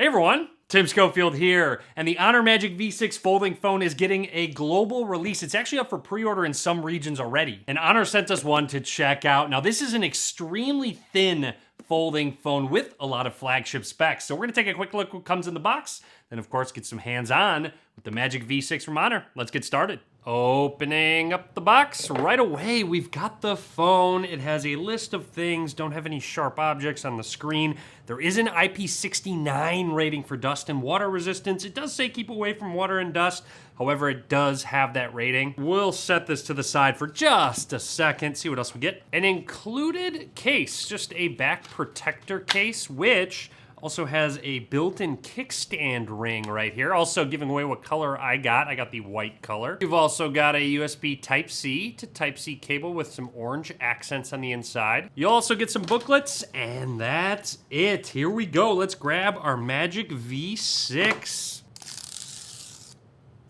everyone, Tim Schofield here, and the Honor Magic V6 folding phone is getting a global release. It's actually up for pre-order in some regions already, and Honor sent us one to check out. Now, this is an extremely thin folding phone with a lot of flagship specs, so we're gonna take a quick look at what comes in the box, then of course get some hands-on with the Magic V6 from Honor. Let's get started. Opening up the box, right away we've got the phone. It has a list of things, don't have any sharp objects on the screen. There is an IP69 rating for dust and water resistance. It does say keep away from water and dust, however it does have that rating. We'll set this to the side for just a second, see what else we get. An included case, just a back protector case, which also has a built-in kickstand ring right here. Also giving away what color I got. I got the white color. You've also got a USB Type-C to Type-C cable with some orange accents on the inside. You'll also get some booklets, and that's it. Here we go. Let's grab our Magic V6.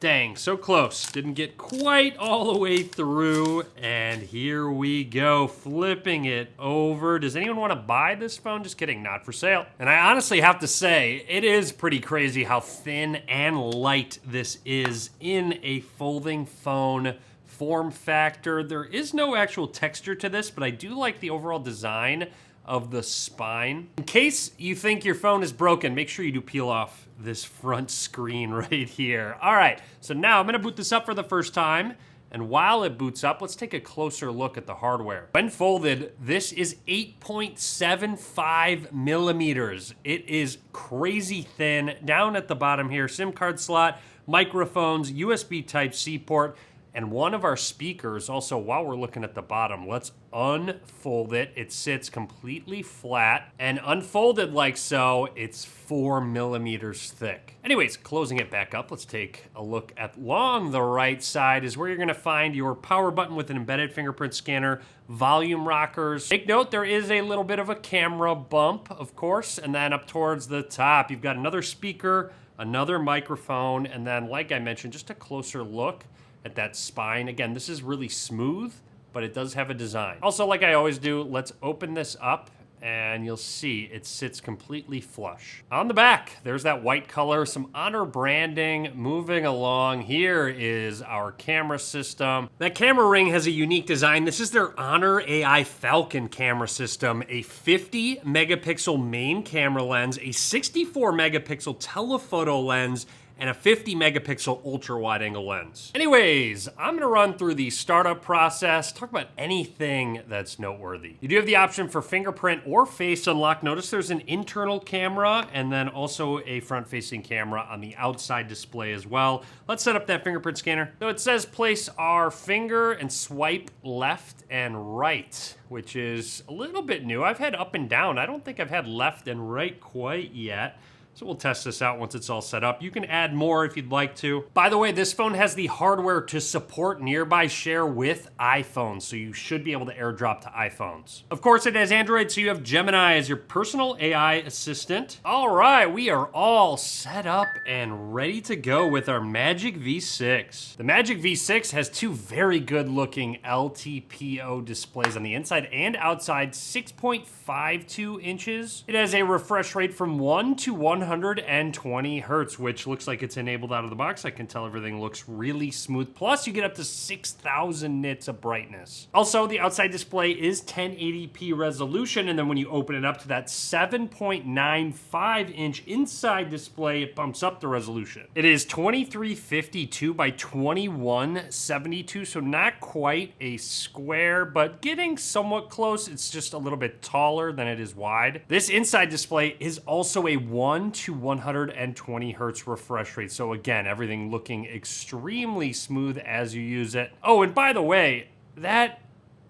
Dang, so close. Didn't get quite all the way through, and here we go, flipping it over. Does anyone want to buy this phone? Just kidding, not for sale. And I honestly have to say, it is pretty crazy how thin and light this is in a folding phone form factor. There is no actual texture to this, but I do like the overall design of the spine. In case you think your phone is broken, make sure you do peel off this front screen right here. All right, so now I'm gonna boot this up for the first time, and while it boots up, let's take a closer look at the hardware. When folded, this is 8.75 millimeters. It is crazy thin. Down at the bottom here, SIM card slot, microphones, USB Type-C port, and one of our speakers. Also, while we're looking at the bottom, let's unfold it. It sits completely flat, and unfolded like so, it's 4 millimeters thick. Anyways, closing it back up, let's take a look at along the right side is where you're gonna find your power button with an embedded fingerprint scanner, volume rockers. Take note, there is a little bit of a camera bump, of course, and then up towards the top, you've got another speaker, another microphone, and then, like I mentioned, just a closer look at that spine. Again, this is really smooth, but it does have a design. Also, like I always do, let's open this up and you'll see it sits completely flush. On the back, there's that white color, some Honor branding. Moving along, here is our camera system. That camera ring has a unique design. This is their Honor AI Falcon camera system, a 50 megapixel main camera lens, a 64 megapixel telephoto lens, and a 50 megapixel ultra wide angle lens. Anyways, I'm gonna run through the startup process, talk about anything that's noteworthy. You do have the option for fingerprint or face unlock. Notice there's an internal camera and then also a front facing camera on the outside display as well. Let's set up that fingerprint scanner. So it says place our finger and swipe left and right, which is a little bit new. I've had up and down. I don't think I've had left and right quite yet. So we'll test this out once it's all set up. You can add more if you'd like to. By the way, this phone has the hardware to support nearby share with iPhones, so you should be able to airdrop to iPhones. Of course, it has Android, so you have Gemini as your personal AI assistant. All right, we are all set up and ready to go with our Magic V6. The Magic V6 has two very good looking LTPO displays on the inside and outside, 6.52 inches. It has a refresh rate from 1 to 120 hertz, which looks like it's enabled out of the box. I can tell everything looks really smooth. Plus, you get up to 6,000 nits of brightness. Also, the outside display is 1080p resolution, and then when you open it up to that 7.95 inch inside display, it bumps up the resolution. It is 2352 by 2172, so not quite a square, but getting somewhat close. It's just a little bit taller than it is wide. This inside display is also a 1 to 120 hertz refresh rate. So again, everything looking extremely smooth as you use it. Oh, and by the way, that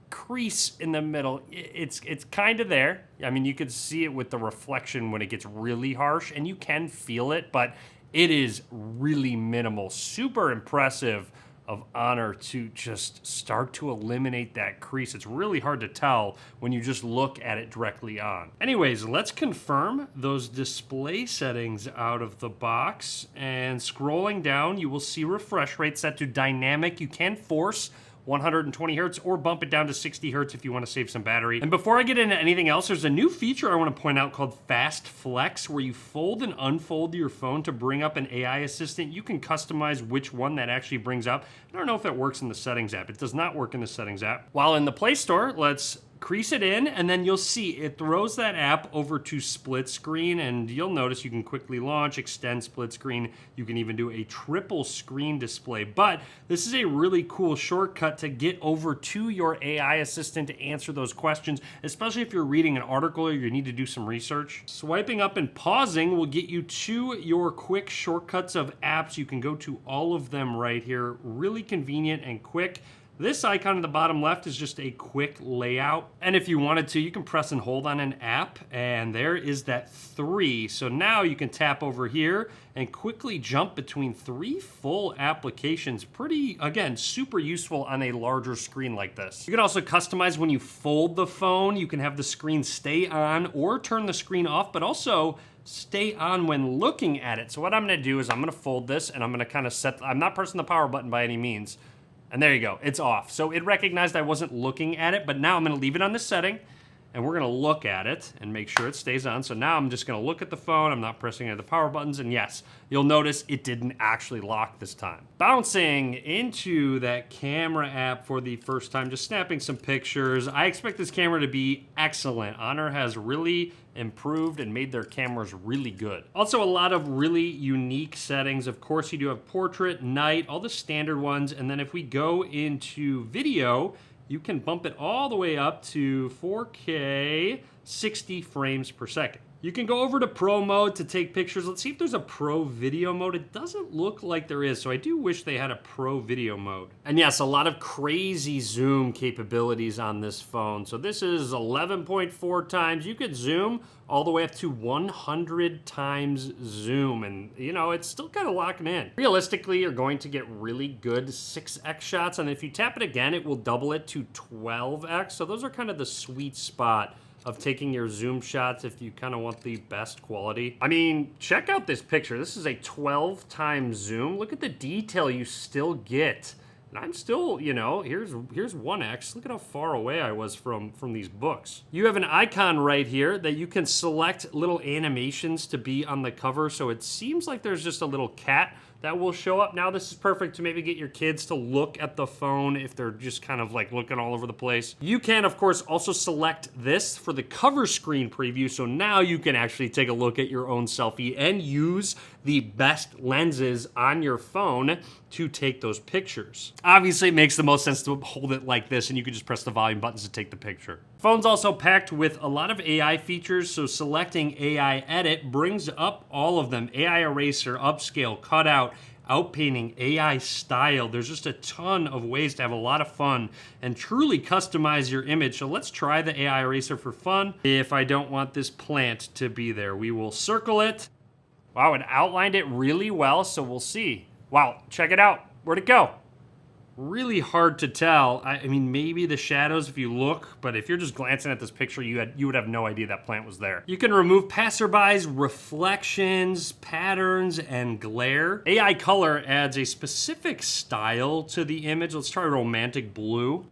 crease in the middle, it's kind of there. I mean, you could see it with the reflection when it gets really harsh, and you can feel it, but it is really minimal. Super impressive of Honor to just start to eliminate that crease. It's really hard to tell when you just look at it directly on. Anyways, let's confirm those display settings out of the box. And scrolling down, you will see refresh rate set to dynamic. You can force 120 hertz, or bump it down to 60 hertz if you want to save some battery. And before I get into anything else, there's a new feature I want to point out called Fast Flex, where you fold and unfold your phone to bring up an AI assistant. You can customize which one that actually brings up. I don't know if that works in the settings app. It does not work in the settings app. While in the Play Store, let's crease it in, and then you'll see it throws that app over to split screen, and you'll notice you can quickly launch, extend split screen. You can even do a triple screen display. But this is a really cool shortcut to get over to your AI assistant to answer those questions, especially if you're reading an article or you need to do some research. Swiping up and pausing will get you to your quick shortcuts of apps. You can go to all of them right here. Really convenient and quick. This icon in the bottom left is just a quick layout. And if you wanted to, you can press and hold on an app, and there is that 3. So now you can tap over here and quickly jump between 3 full applications. Pretty, again, super useful on a larger screen like this. You can also customize when you fold the phone. You can have the screen stay on or turn the screen off, but also stay on when looking at it. So what I'm gonna do is I'm gonna fold this, and I'm gonna kind of I'm not pressing the power button by any means. And there you go, it's off. So it recognized I wasn't looking at it, but now I'm gonna leave it on this setting, and we're gonna look at it and make sure it stays on. So now I'm just gonna look at the phone, I'm not pressing any of the power buttons, and yes, you'll notice it didn't actually lock this time. Bouncing into that camera app for the first time, just snapping some pictures. I expect this camera to be excellent. Honor has really improved and made their cameras really good. Also, a lot of really unique settings. Of course, you do have portrait, night, all the standard ones, and then if we go into video, you can bump it all the way up to 4K, 60 frames per second. You can go over to Pro mode to take pictures. Let's see if there's a Pro video mode. It doesn't look like there is, so I do wish they had a Pro video mode. And yes, a lot of crazy zoom capabilities on this phone. So this is 11.4 times. You could zoom all the way up to 100 times zoom, and you know, it's still kind of locking in. Realistically, you're going to get really good 6x shots, and if you tap it again, it will double it to 12x. So those are kind of the sweet spot of taking your zoom shots if you kind of want the best quality. I mean, check out this picture. This is a 12 times zoom. Look at the detail you still get. And I'm still, you know, here's 1x. Look at how far away I was from these books. You have an icon right here that you can select little animations to be on the cover. So it seems like there's just a little cat that will show up. Now this is perfect to maybe get your kids to look at the phone if they're just kind of like looking all over the place. You can, of course, also select this for the cover screen preview. So now you can actually take a look at your own selfie and use the best lenses on your phone to take those pictures. Obviously, it makes the most sense to hold it like this, and you can just press the volume buttons to take the picture. Phone's also packed with a lot of AI features, so selecting AI Edit brings up all of them. AI Eraser, Upscale, Cutout, Outpainting, AI Style. There's just a ton of ways to have a lot of fun and truly customize your image. So let's try the AI Eraser for fun. If I don't want this plant to be there, we will circle it. Wow, it outlined it really well, so we'll see. Wow, check it out. Where'd it go? Really hard to tell. I mean, maybe the shadows if you look, but if you're just glancing at this picture, you would have no idea that plant was there. You can remove passerbys, reflections, patterns, and glare. AI Color adds a specific style to the image. Let's try romantic blue.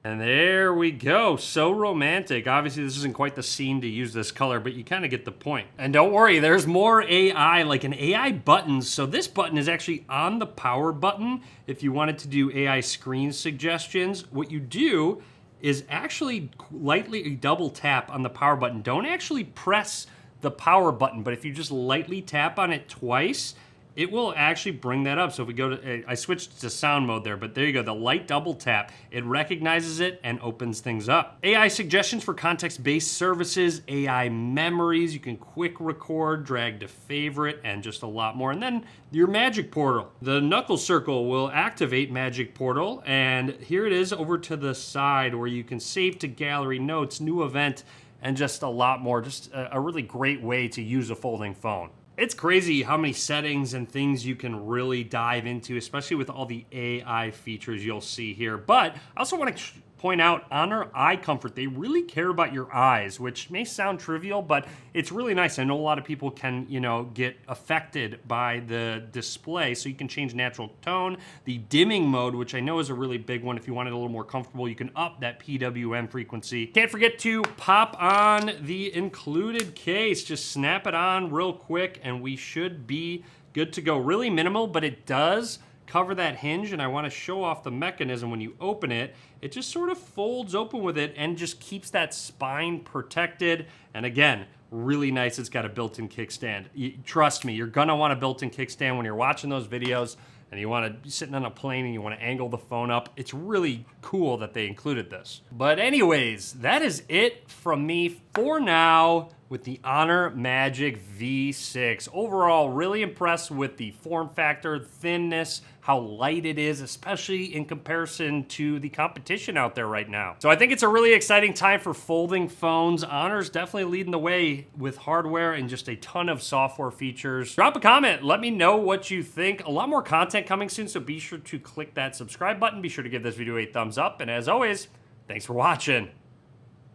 And there we go, so romantic. Obviously, this isn't quite the scene to use this color, but you kind of get the point. And don't worry, there's more AI, like an AI button. So this button is actually on the power button. If you wanted to do AI screen suggestions, what you do is actually lightly double tap on the power button. Don't actually press the power button, but if you just lightly tap on it twice, it will actually bring that up. So if we go to, I switched to sound mode there, but there you go, the light double tap, it recognizes it and opens things up. AI suggestions for context-based services, AI memories, you can quick record, drag to favorite, and just a lot more. And then your Magic Portal. The knuckle circle will activate Magic Portal, and here it is over to the side where you can save to gallery, notes, new event, and just a lot more. Just a really great way to use a folding phone. It's crazy how many settings and things you can really dive into, especially with all the AI features you'll see here. But I also want to point out Honor Eye Comfort. They really care about your eyes, which may sound trivial, but it's really nice. I know a lot of people can, get affected by the display, so you can change natural tone. The dimming mode, which I know is a really big one. If you want it a little more comfortable, you can up that PWM frequency. Can't forget to pop on the included case. Just snap it on real quick, and we should be good to go. Really minimal, but it does cover that hinge, and I want to show off the mechanism. When you open it, it just sort of folds open with it and just keeps that spine protected. And again, really nice. It's got a built-in kickstand. Trust me, you're gonna want a built-in kickstand when you're watching those videos and you want to be sitting on a plane and you want to angle the phone up. It's really cool that they included this. But anyways, that is it from me for now with the Honor Magic V6. Overall, really impressed with the form factor, thinness, how light it is, especially in comparison to the competition out there right now. So I think it's a really exciting time for folding phones. Honor's definitely leading the way with hardware and just a ton of software features. Drop a comment, let me know what you think. A lot more content coming soon, so be sure to click that subscribe button. Be sure to give this video a thumbs up, and as always, thanks for watching.